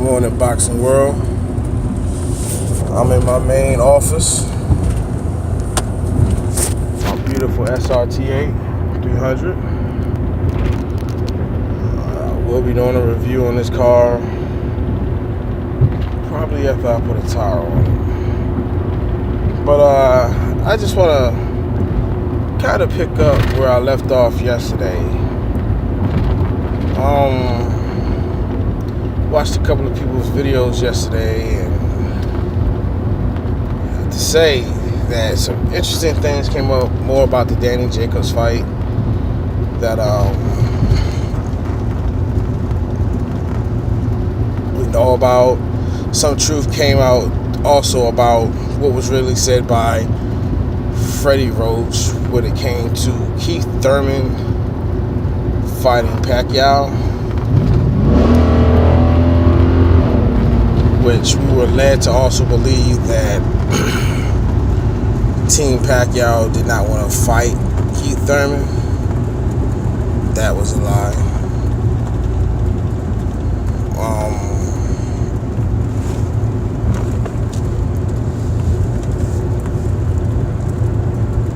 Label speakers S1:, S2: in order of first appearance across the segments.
S1: morning, boxing world. I'm in my main office. My beautiful SRT8 300. We'll be doing a review on this car probably after I put a tire on it. But I just want to kind of pick up where I left off yesterday. Watched a couple of people's videos yesterday, and to say that some interesting things came up more about the Danny Jacobs fight that we know about. Some truth came out also about what was really said by Freddie Roach when it came to Keith Thurman fighting Pacquiao, which we were led to also believe that Team Pacquiao did not want to fight Keith Thurman. That was a lie.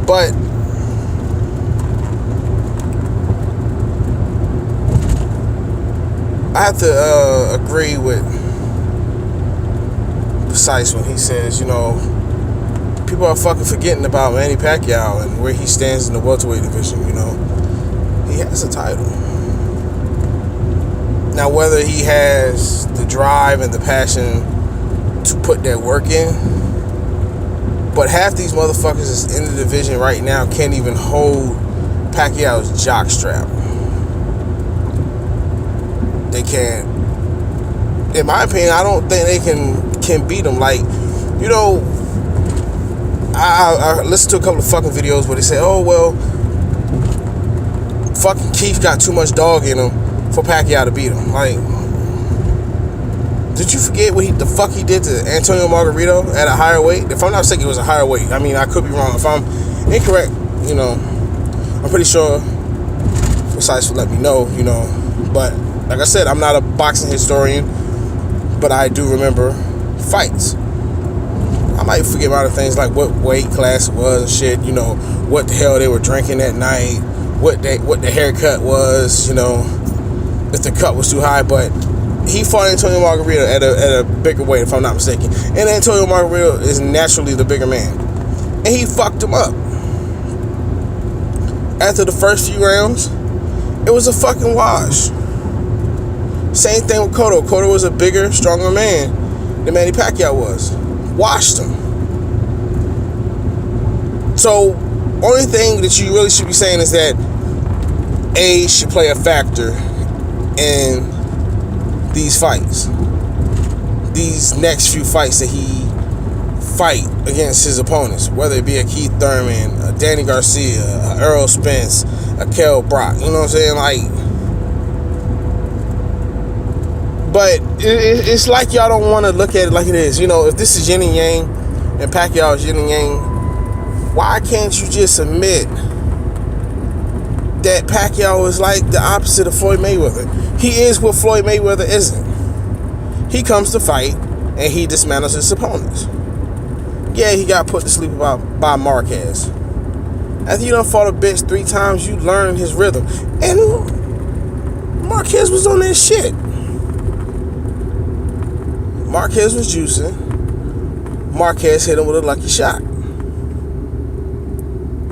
S1: But I have to agree with Precise when he says, people are fucking forgetting about Manny Pacquiao and where he stands in the welterweight division. He has a title. Now, whether he has the drive and the passion to put that work in, but half these motherfuckers that's in the division right now can't even hold Pacquiao's jockstrap. They can't. In my opinion, I don't think they can beat him. Like, I listened to a couple of fucking videos where they say, oh, well, fucking Keith got too much dog in him for Pacquiao to beat him. Like, did you forget what the fuck he did to Antonio Margarito at a higher weight? If I'm not mistaken, it was a higher weight. I mean, I could be wrong. If I'm incorrect, I'm pretty sure Precise will let me know, But like I said, I'm not a boxing historian, but I do remember fights. I might forget about things like what weight class it was and shit, what the hell they were drinking that night, what the haircut was, if the cut was too high. But he fought Antonio Margarito at a bigger weight, if I'm not mistaken. And Antonio Margarito is naturally the bigger man. And he fucked him up. After the first few rounds, it was a fucking wash. Same thing with Cotto. Cotto was a bigger, stronger man than Manny Pacquiao was. Washed him. So, only thing that you really should be saying is that age should play a factor in these fights. These next few fights that he fight against his opponents, whether it be a Keith Thurman, a Danny Garcia, a Errol Spence, a Kell Brock, you know what I'm saying? Like, but it's like y'all don't want to look at it like it is. If this is yin and yang and Pacquiao is yin and yang, why can't you just admit that Pacquiao is like the opposite of Floyd Mayweather? He is what Floyd Mayweather isn't. He comes to fight and he dismantles his opponents. Yeah, he got put to sleep by Marquez. After you done fought a bitch 3 times, you learn his rhythm. And Marquez was on that shit. Marquez was juicing. Marquez hit him with a lucky shot.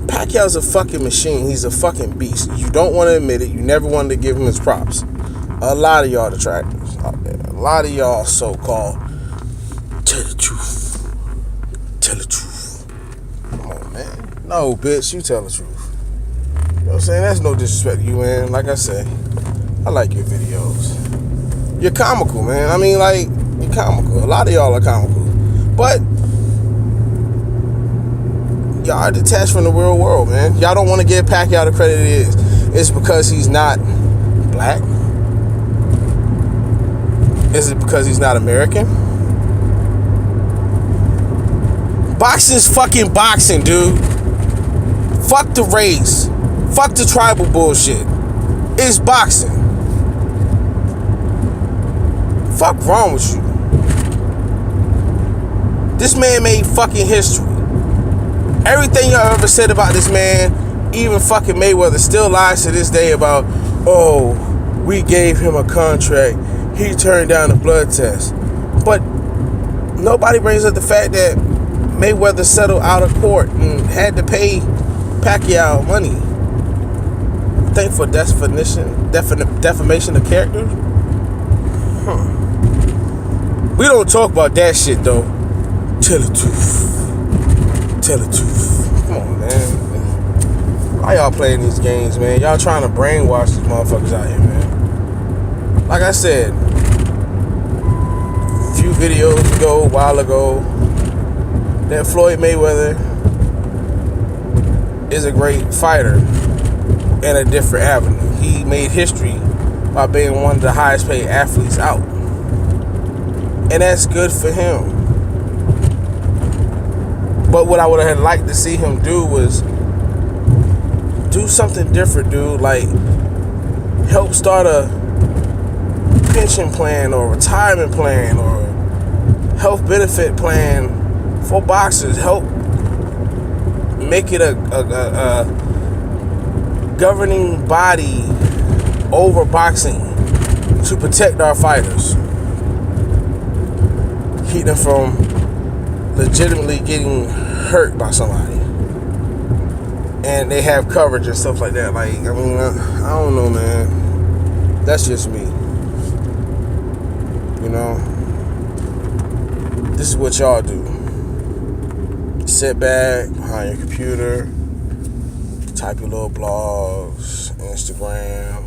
S1: Pacquiao's a fucking machine. He's a fucking beast. You don't want to admit it. You never wanted to give him his props. A lot of y'all detractors out there. A lot of y'all so-called tell the truth. Tell the truth. Come on, man. No, bitch. You tell the truth. You know what I'm saying? That's no disrespect to you, man. Like I say, I like your videos. You're comical, man. I mean, like, you're comical. A lot of y'all are comical. But y'all are detached from the real world, man. Y'all don't want to give Pacquiao the credit it is. It's because he's not black? Is it because he's not American? Boxing's fucking boxing, dude. Fuck the race. Fuck the tribal bullshit. It's boxing. fuck wrong with you? This man made fucking history. Everything y'all ever said about this man, even fucking Mayweather still lies to this day about, oh, we gave him a contract, he turned down a blood test. But nobody brings up the fact that Mayweather settled out of court and had to pay Pacquiao money. I think for defamation of character. We don't talk about that shit though. Tell the truth. Tell the truth. Come on, man. Why y'all playing these games, man? Y'all trying to brainwash these motherfuckers out here, man. Like I said, a few videos ago, a while ago, that Floyd Mayweather is a great fighter in a different avenue. He made history by being one of the highest paid athletes out. And that's good for him. But what I would have liked to see him do was do something different, dude. Like, help start a pension plan or retirement plan or health benefit plan for boxers. Help make it a governing body over boxing to protect our fighters. Keep them from legitimately getting hurt by somebody. And they have coverage and stuff like that. Like, I mean, I don't know, man. That's just me. You know? This is what y'all do. Sit back behind your computer, type your little blogs, Instagram,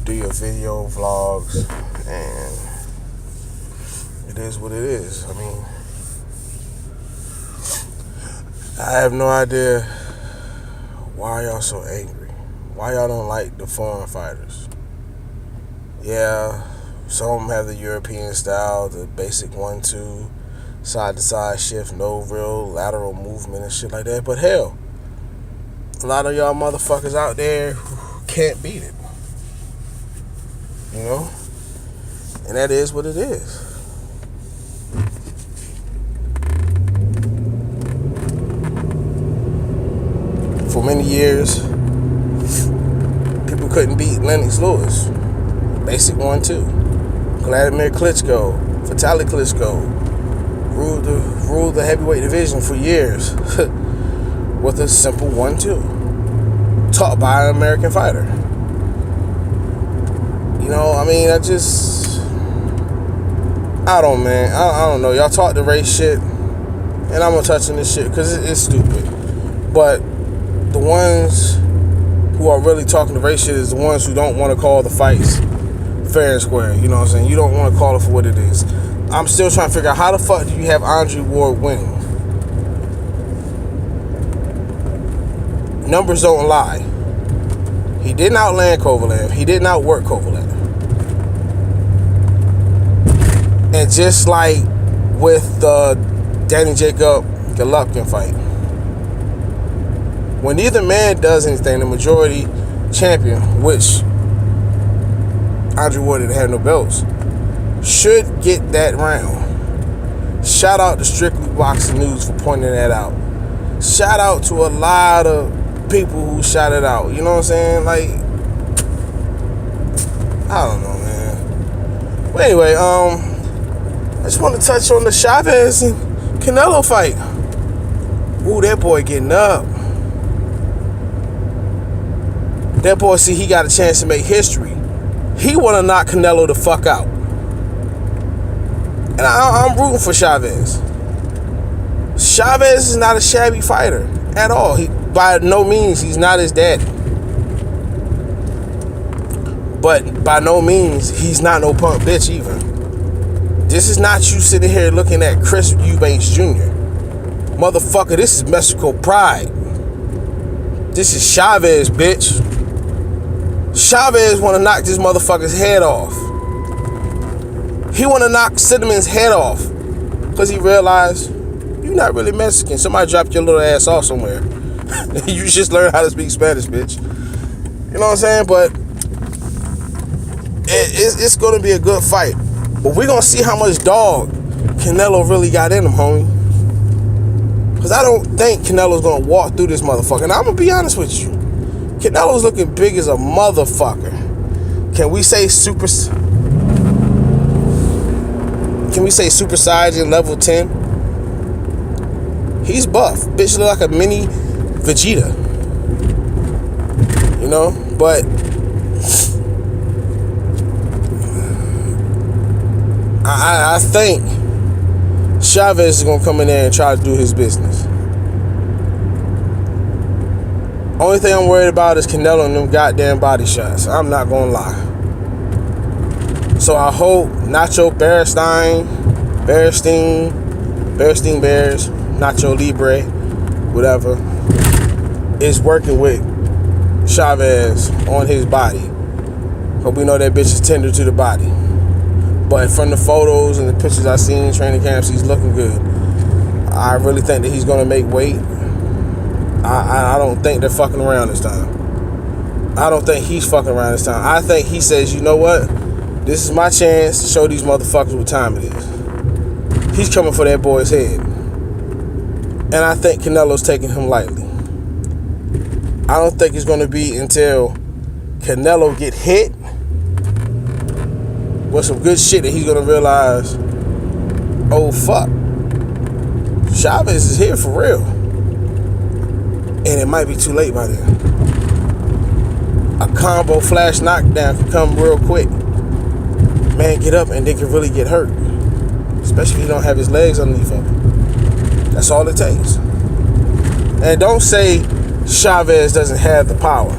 S1: do your video vlogs, and it is what it is. I mean, I have no idea why y'all so angry. Why y'all don't like the foreign fighters? Yeah, some of them have the European style, the basic 1-2, side-to-side shift, no real lateral movement and shit like that. But hell, a lot of y'all motherfuckers out there can't beat it. You know? And that is what it is. For many years, people couldn't beat Lennox Lewis. Basic 1-2. Vladimir Klitschko, Vitaly Klitschko, ruled the heavyweight division for years with a simple 1-2. Taught by an American fighter. You know, I mean, I don't, man. I don't know. Y'all talk the race shit, and I'm gonna touch on this shit because it's stupid. But the ones who are really talking the race shit is the ones who don't want to call the fights fair and square. You know what I'm saying? You don't want to call it for what it is. I'm still trying to figure out how the fuck do you have Andre Ward winning? Numbers don't lie. He didn't outland Kovalev. He didn't outwork Kovalev. And just like with the Danny Jacob Golovkin fight, when either man does anything, the majority champion, which Andre Ward didn't have no belts, should get that round. Shout out to Strictly Boxing News for pointing that out. Shout out to a lot of people who shout it out. You know what I'm saying? Like, I don't know, man. But anyway, I just want to touch on the Chavez and Canelo fight. Ooh, that boy getting up. That boy, see, he got a chance to make history. He want to knock Canelo the fuck out. And I'm rooting for Chavez. Chavez is not a shabby fighter at all. By no means, he's not his daddy. But by no means, he's not no punk bitch either. This is not you sitting here looking at Chris Eubanks Jr. Motherfucker, this is Mexico Pride. This is Chavez, bitch. Chavez want to knock this motherfucker's head off. He want to knock Cinnamon's head off because he realized you're not really Mexican. Somebody dropped your little ass off somewhere. You just learned how to speak Spanish, bitch. You know what I'm saying? But it's going to be a good fight. But we're going to see how much dog Canelo really got in him, homie. Because I don't think Canelo's going to walk through this motherfucker. And I'm going to be honest with you. Canelo's looking big as a motherfucker. Can we say Super Saiyan level 10? He's buff. Bitch look like a mini Vegeta. You know? But I think Chavez is going to come in there and try to do his business. Only thing I'm worried about is Canelo and them goddamn body shots. I'm not going to lie. So I hope Nacho Bears, Nacho Libre, whatever, is working with Chavez on his body. But we know that bitch is tender to the body. But from the photos and the pictures I've seen in training camps, he's looking good. I really think that he's going to make weight. I don't think they're fucking around this time. I don't think he's fucking around this time. I think he says, you know what? This is my chance to show these motherfuckers what time it is. He's coming for that boy's head. And I think Canelo's taking him lightly. I don't think it's going to be until Canelo get hit with some good shit that he's going to realize, oh, fuck. Chavez is here for real. And it might be too late by then. A combo flash knockdown can come real quick. Man, get up and they can really get hurt. Especially if he don't have his legs underneath him. That's all it takes. And don't say Chavez doesn't have the power.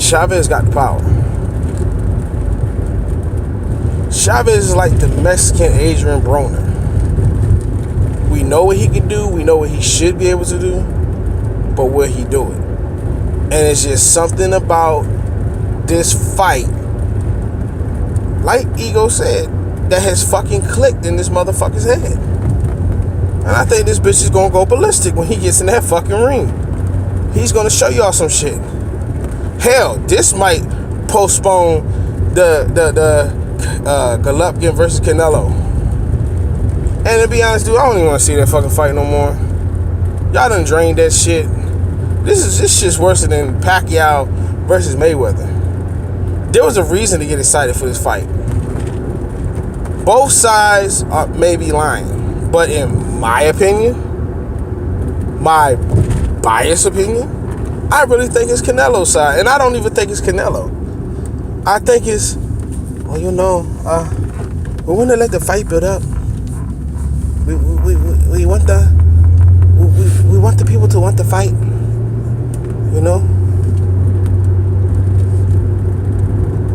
S1: Chavez got the power. Chavez is like the Mexican Adrian Broner. We know what he can do. We know what he should be able to do. But will he do it? And it's just something about this fight, like Ego said, that has fucking clicked in this motherfucker's head. And I think this bitch is gonna go ballistic when he gets in that fucking ring. He's gonna show y'all some shit. Hell, this might postpone the Golovkin versus Canelo. And to be honest, dude, I don't even want to see that fucking fight no more. Y'all done drained that shit. This shit's worse than Pacquiao versus Mayweather. There was a reason to get excited for this fight. Both sides may be lying, but in my opinion, my biased opinion, I really think it's Canelo's side. And I don't even think it's Canelo. I think it's, well, you know, we want to let the fight build up. We want the people to want the fight. You know?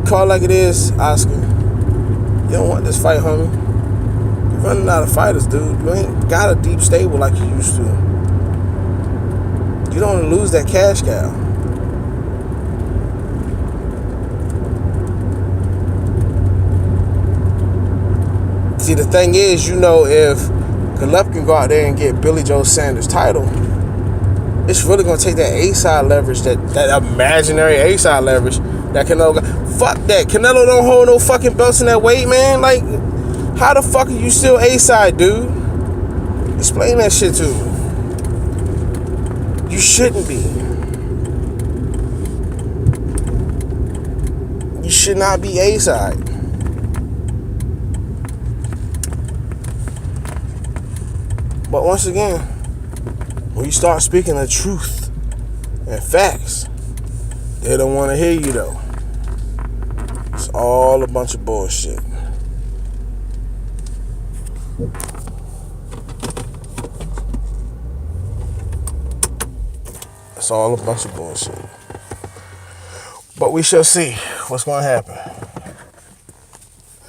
S1: Call it like it is, Oscar. You don't want this fight, homie. You're running out of fighters, dude. You ain't got a deep stable like you used to. You don't want to lose that cash cow. See, the thing is, you know, if Golovkin go out there and get Billy Joe Sanders' title, it's really going to take that A-side leverage, that imaginary A-side leverage that Canelo got. Fuck that. Canelo don't hold no fucking belts in that weight, man. Like, how the fuck are you still A-side, dude? Explain that shit to me. You shouldn't be. You should not be A-side. But once again, when you start speaking the truth and facts, they don't want to hear you though. It's all a bunch of bullshit. It's all a bunch of bullshit. But we shall see what's going to happen.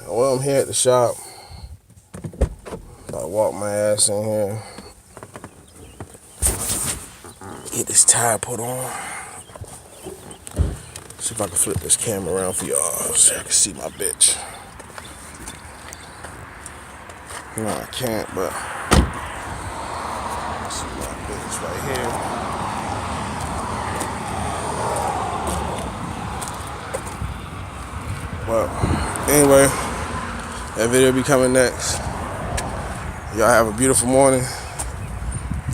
S1: Well, I'm here at the shop. I walk my ass in here. Get this tire put on. See if I can flip this camera around for y'all so I can see my bitch. No, I can't, but see my bitch right here. But anyway, that video be coming next. Y'all have a beautiful morning.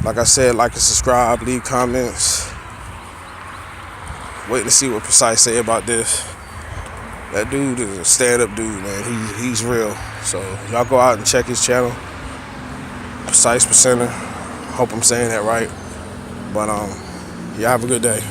S1: Like I said, like and subscribe, leave comments. Wait to see what Precise say about this. That dude is a stand-up dude, man. He's real. So y'all go out and check his channel. Precise Percenter. Hope I'm saying that right. But y'all have a good day.